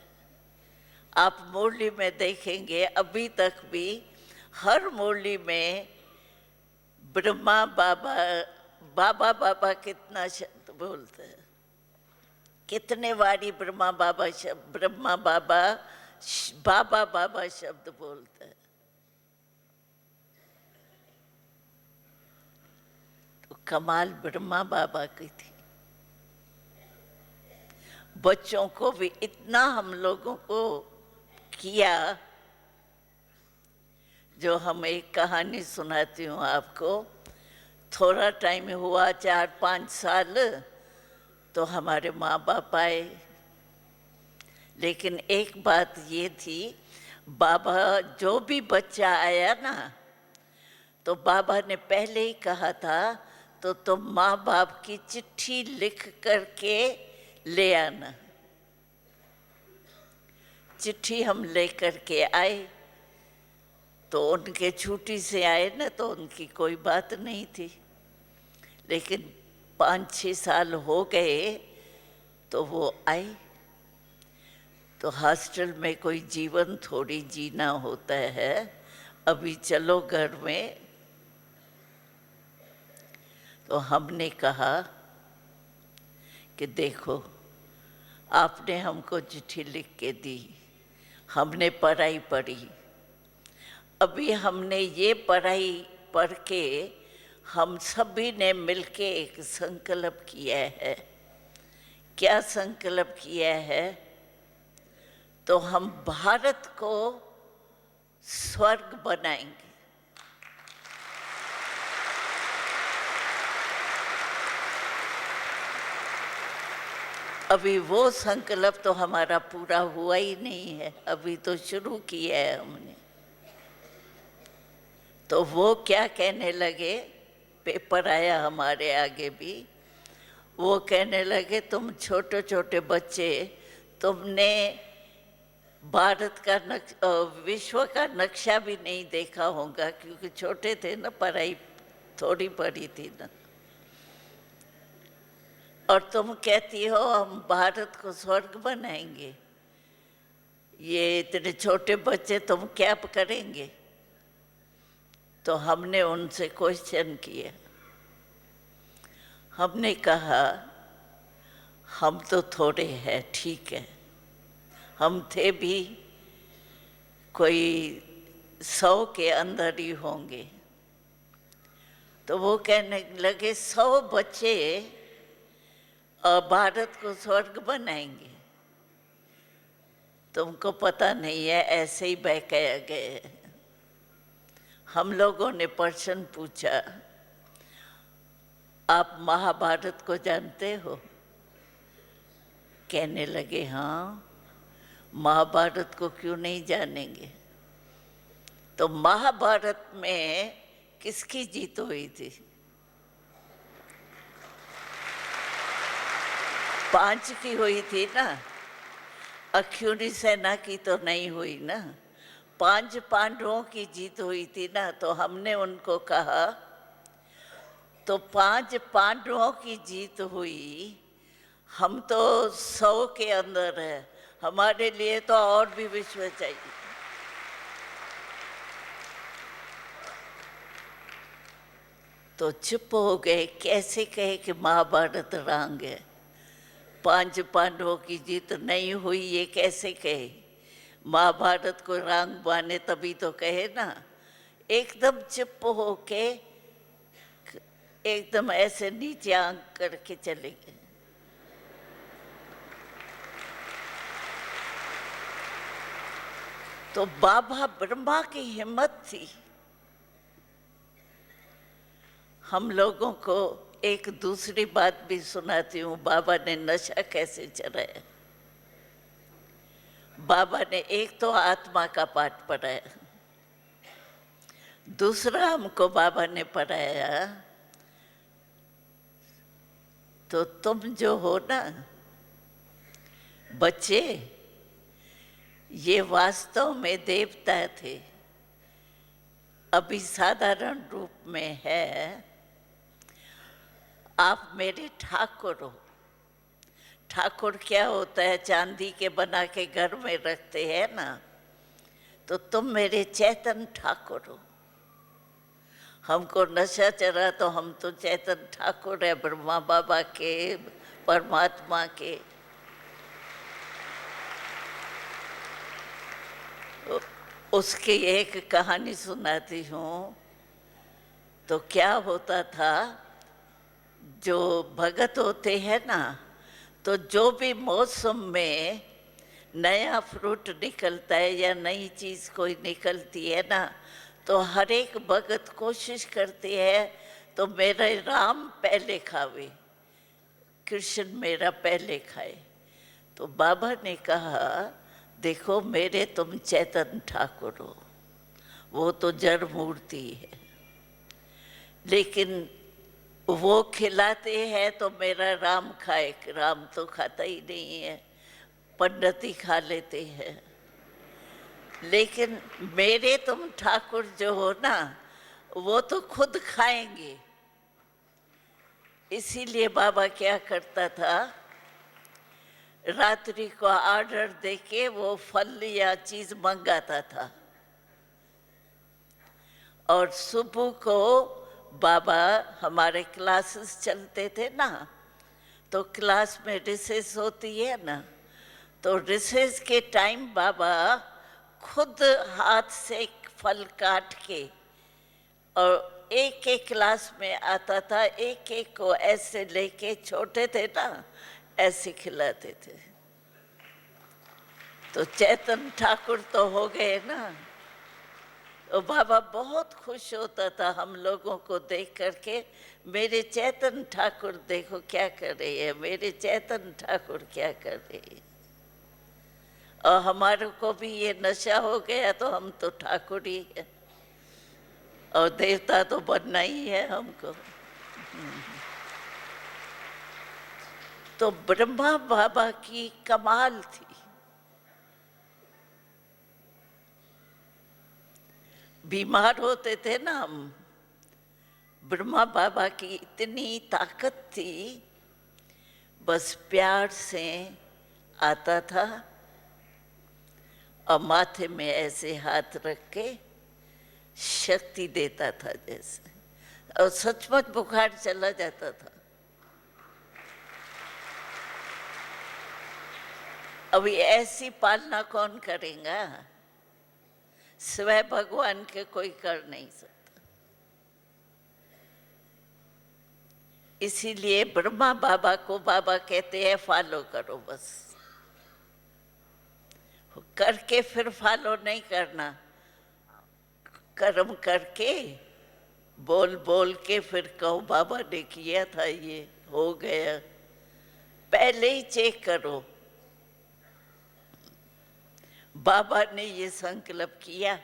आप मुरली में देखेंगे अभी तक भी हर मुरली में ब्रह्मा बाबा, बाबा बाबा कितना शब्द बोलते हैं, कितने वारी ब्रह्मा बाबा शब्द, ब्रह्मा बाबा बाबा बाबा शब्द बोलते हैं। तो कमाल ब्रह्मा बाबा की थी। बच्चों को भी इतना हम लोगों को किया। जो हम एक कहानी सुनाती हूँ आपको। थोड़ा टाइम हुआ, 4-5 साल, तो हमारे माँ बाप आए। लेकिन एक बात ये थी, बाबा जो भी बच्चा आया ना, तो बाबा ने पहले ही कहा था तो तुम माँ बाप की चिट्ठी लिख करके ले आना। चिट्ठी हम लेकर के आए, तो उनके छुट्टी से आए ना, तो उनकी कोई बात नहीं थी। लेकिन 5-6 साल हो गए तो वो आए। तो हॉस्टल में कोई जीवन थोड़ी जीना होता है, अभी चलो घर में। तो हमने कहा कि देखो आपने हमको चिट्ठी लिख के दी, हमने पढ़ाई पढ़ी, अभी हमने ये पढ़ाई पढ़ के हम सभी ने मिलके एक संकल्प किया है। क्या संकल्प किया है? तो हम भारत को स्वर्ग बनाएंगे। अभी वो संकल्प तो हमारा पूरा हुआ ही नहीं है, अभी तो शुरू किया है हमने। तो वो क्या कहने लगे, पेपर आया हमारे आगे भी, वो कहने लगे तुम छोटे छोटे बच्चे, तुमने भारत का विश्व का नक्शा भी नहीं देखा होगा, क्योंकि छोटे थे ना, पढ़ाई थोड़ी पढ़ी थी ना, और तुम कहती हो हम भारत को स्वर्ग बनाएंगे। ये इतने छोटे बच्चे तुम क्या करेंगे? तो हमने उनसे क्वेश्चन किया। हमने कहा हम तो थोड़े हैं, ठीक है, हम थे भी कोई 100 के अंदर ही होंगे। तो वो कहने लगे 100 बच्चे भारत को स्वर्ग बनाएंगे? तुमको पता नहीं है, ऐसे ही बहकाया गए हैं। हम लोगों ने प्रश्न पूछा, आप महाभारत को जानते हो? कहने लगे हाँ, महाभारत को क्यों नहीं जानेंगे। तो महाभारत में किसकी जीत हुई थी? 5 की हुई थी ना, अक्षौणी सेना की तो नहीं हुई ना। 5 पांडवों की जीत हुई थी ना। तो हमने उनको कहा तो 5 पांडवों की जीत हुई, हम तो 100 के अंदर है, हमारे लिए तो और भी विश्व चाहिए। तो चुप हो गए। कैसे कहे कि महाभारत रांग है? 5 पांडवों की जीत नहीं हुई, ये कैसे कहे? महाभारत को रांग माने तभी तो कहे ना। एकदम चुप हो के एकदम ऐसे नीचे आंख करके चले गए। तो बाबा ब्रह्मा की हिम्मत थी। हम लोगों को एक दूसरी बात भी सुनाती हूँ, बाबा ने नशा कैसे चढ़ाया। बाबा ने एक तो आत्मा का पाठ पढ़ाया, दूसरा हमको बाबा ने पढ़ाया, तो तुम जो हो ना बच्चे, ये वास्तव में देवता थे, अभी साधारण रूप में है। आप मेरे ठाकुर हो। ठाकुर क्या होता है? चांदी के बना के घर में रखते हैं ना। तो तुम मेरे चैतन ठाकुर हो। हमको नशा चढ़ा तो हम तो चैतन ठाकुर है, ब्रह्मा बाबा के, परमात्मा के। उसकी एक कहानी सुनाती हूँ। तो क्या होता था, जो भगत होते हैं ना, तो जो भी मौसम में नया फ्रूट निकलता है या नई चीज़ कोई निकलती है ना, तो हर एक भगत कोशिश करते हैं तो मेरा राम पहले खावे, कृष्ण मेरा पहले खाए। तो बाबा ने कहा देखो मेरे तुम चैतन ठाकुर हो, वो तो जड़ मूर्ति है, लेकिन वो खिलाते हैं तो मेरा राम खाए। राम तो खाता ही नहीं है, पंडित ही खा लेते हैं। लेकिन मेरे तुम ठाकुर जो हो ना, वो तो खुद खाएंगे। इसीलिए बाबा क्या करता था, रात्रि को ऑर्डर देके वो फल या चीज मंगाता था, और सुबह को बाबा, हमारे क्लासेस चलते थे ना, तो क्लास में रिसेस होती है ना, तो रिसेस के टाइम बाबा खुद हाथ से फल काट के और एक एक क्लास में आता था, एक एक को ऐसे लेके, छोटे थे ना, ऐसे खिलाते थे। तो चैतन ठाकुर तो हो गए ना। तो बाबा बहुत खुश होता था हम लोगों को देख करके, मेरे चैतन ठाकुर देखो क्या कर रहे हैं, मेरे चैतन ठाकुर क्या कर रहे हैं। और हमारे को भी ये नशा हो गया तो हम तो ठाकुर ही है। और देवता तो बनना ही है हमको। तो ब्रह्मा बाबा की कमाल थी। बीमार होते थे ना हम, ब्रह्मा बाबा की इतनी ताकत थी, बस प्यार से आता था और माथे में ऐसे हाथ रख के शक्ति देता था जैसे, और सचमुच बुखार चला जाता था। अभी ऐसी पालना कौन करेगा? स्वयं भगवान के कोई कर नहीं सकता। इसीलिए ब्रह्मा बाबा को बाबा कहते हैं फॉलो करो, बस करके फिर फॉलो नहीं करना, कर्म करके बोल बोल के फिर कहो बाबा ने किया था, ये हो गया। पहले ही चेक करो बाबा ने ये संकल्प किया।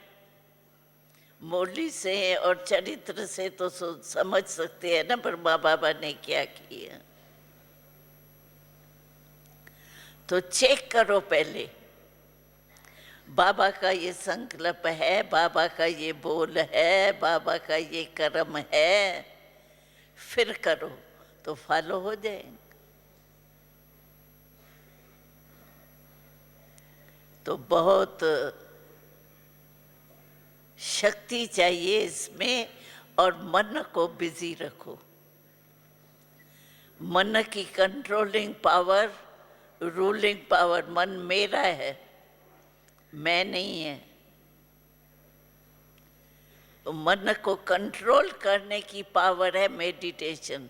मुरली से और चरित्र से तो समझ सकते हैं ना ब्रह्मा बाबा ने क्या किया। तो चेक करो पहले, बाबा का ये संकल्प है, बाबा का ये बोल है, बाबा का ये कर्म है, फिर करो तो फॉलो हो जाएंगे। तो बहुत शक्ति चाहिए इसमें, और मन को बिजी रखो। मन की कंट्रोलिंग पावर, रूलिंग पावर मन मेरा है, मैं नहीं है। तो मन को कंट्रोल करने की पावर है मेडिटेशन।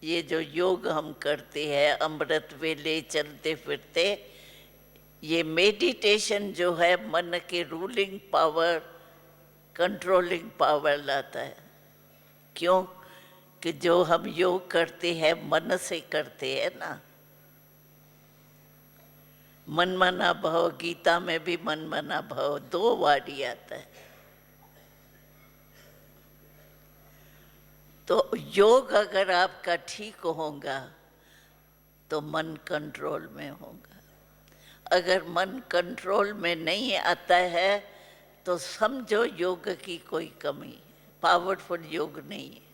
ये जो योग हम करते हैं अमृत वेले चलते फिरते, ये मेडिटेशन जो है मन के रूलिंग पावर, कंट्रोलिंग पावर लाता है। क्यों? कि जो हम योग करते हैं मन से करते हैं ना। मन मना भाव, गीता में भी मन मना भाव 2 वारी आता है। तो योग अगर आपका ठीक होगा तो मन कंट्रोल में होगा। अगर मन कंट्रोल में नहीं आता है तो समझो योग की कोई कमी, पावरफुल योग नहीं है।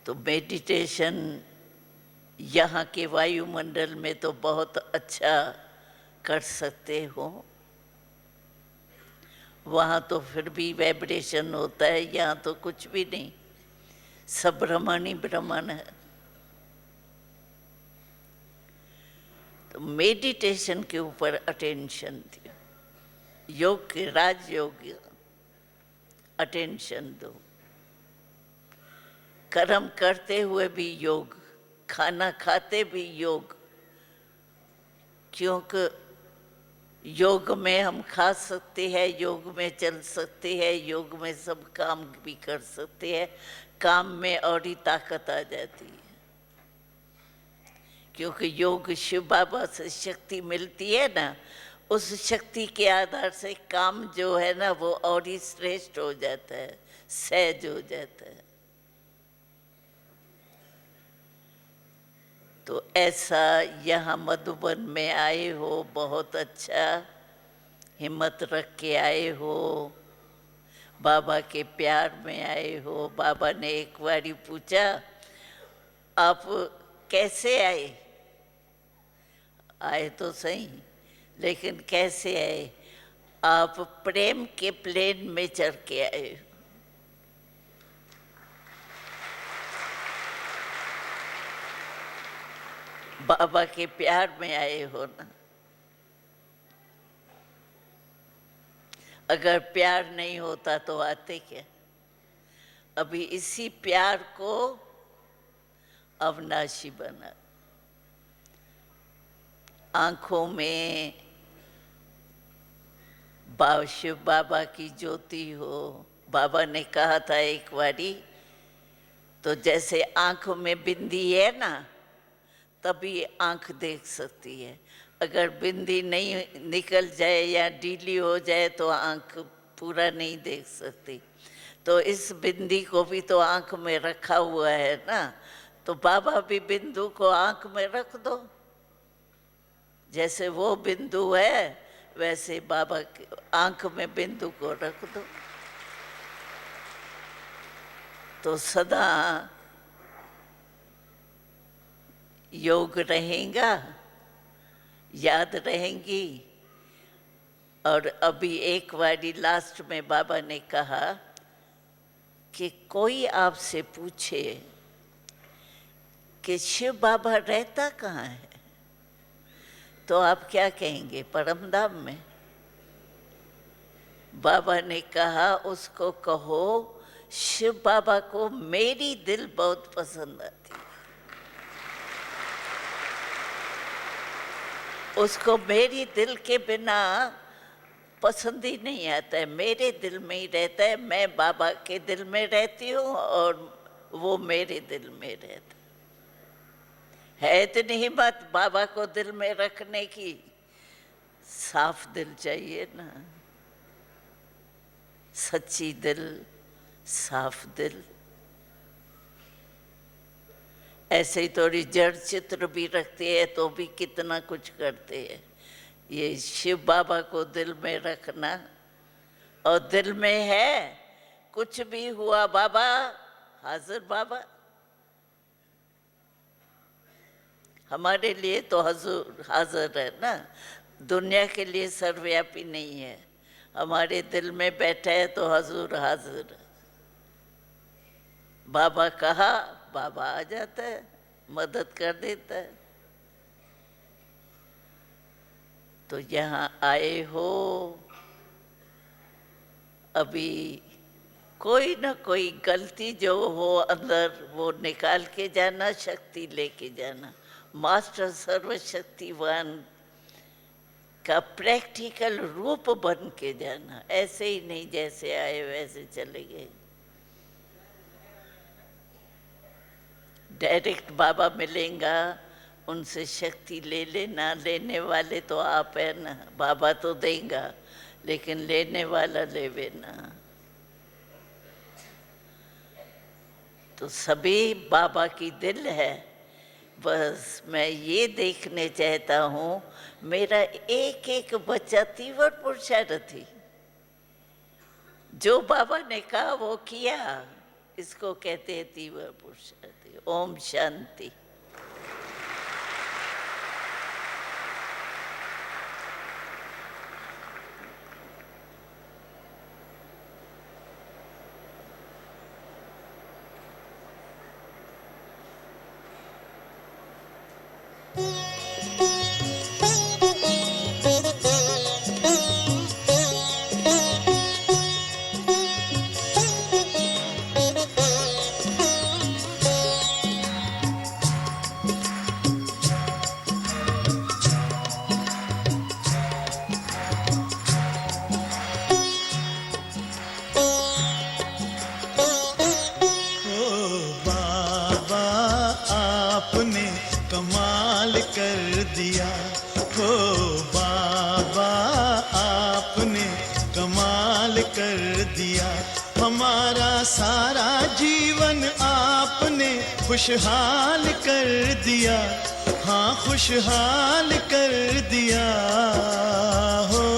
तो मेडिटेशन यहाँ के वायुमंडल में तो बहुत अच्छा कर सकते हो, वहाँ तो फिर भी वाइब्रेशन होता है, यहाँ तो कुछ भी नहीं, सब ब्रह्मण ही ब्रह्मण है। तो मेडिटेशन के ऊपर अटेंशन दियो, योग के राजयोग अटेंशन दो। कर्म करते हुए भी योग, खाना खाते भी योग, क्योंकि योग में हम खा सकते हैं, योग में चल सकते हैं, योग में सब काम भी कर सकते हैं। काम में और ही ताकत आ जाती है, क्योंकि योग शिव बाबा से शक्ति मिलती है ना, उस शक्ति के आधार से काम जो है ना वो और ही श्रेष्ठ हो जाता है, सहज हो जाता है। तो ऐसा यहाँ मधुबन में आए हो, बहुत अच्छा, हिम्मत रख के आए हो, बाबा के प्यार में आए हो। बाबा ने एक बारी पूछा आप कैसे आए? आए तो सही, लेकिन कैसे आए? आप प्रेम के प्लेन में चढ़ के आए। बाबा के प्यार में आए हो ना। अगर प्यार नहीं होता तो आते क्या? अभी इसी प्यार को अविनाशी बना। आंखों में शिव बाबा की ज्योति हो। बाबा ने कहा था एक बारी, तो जैसे आंखों में बिंदी है ना, तभी आंख देख सकती है। अगर बिंदी नहीं निकल जाए या ढीली हो जाए तो आँख पूरा नहीं देख सकती। तो इस बिंदी को भी तो आँख में रखा हुआ है ना, तो बाबा भी बिंदु को आँख में रख दो। जैसे वो बिंदु है वैसे बाबा की आँख में बिंदु को रख दो, तो सदा योग रहेगा, याद रहेंगी। और अभी एक बारी लास्ट में बाबा ने कहा कि कोई आपसे पूछे कि शिव बाबा रहता कहाँ है, तो आप क्या कहेंगे? परमधाम में। बाबा ने कहा उसको कहो शिव बाबा को मेरी दिल बहुत पसंद आती है, उसको मेरी दिल के बिना पसंद ही नहीं आता है, मेरे दिल में ही रहता है। मैं बाबा के दिल में रहती हूँ और वो मेरे दिल में रहता है। इतनी हिम्मत बाबा को दिल में रखने की? साफ दिल चाहिए ना, सच्ची दिल, साफ दिल। ऐसे ही थोड़ी जड़ चित्र भी रखते हैं तो भी कितना कुछ करते हैं। ये शिव बाबा को दिल में रखना, और दिल में है कुछ भी हुआ बाबा हाजिर। बाबा हमारे लिए तो हजूर हाजिर है ना, दुनिया के लिए सर्वव्यापी नहीं है। हमारे दिल में बैठा है तो हजूर हाजिर है। बाबा कहा बाबा आ जाता है, मदद कर देता है। तो यहाँ आए हो, अभी कोई ना कोई गलती जो हो अंदर वो निकाल के जाना, शक्ति लेके जाना। मास्टर सर्वशक्तिवान का प्रैक्टिकल रूप बन के जाना, ऐसे ही नहीं जैसे आए वैसे चले गए। डायरेक्ट बाबा मिलेगा, उनसे शक्ति ले लेना। लेने वाले तो आप है ना, बाबा तो देगा लेकिन लेने वाला लेवे ना। तो सभी बाबा की दिल है। बस मैं ये देखने चाहता हूँ मेरा एक एक बच्चा तीव्र पुरुषार्थी, जो बाबा ने कहा वो किया, इसको कहते हैं तीव्र पुरुषार्थी। ओम शांति। खुशहाल कर दिया, हाँ खुशहाल कर दिया हो।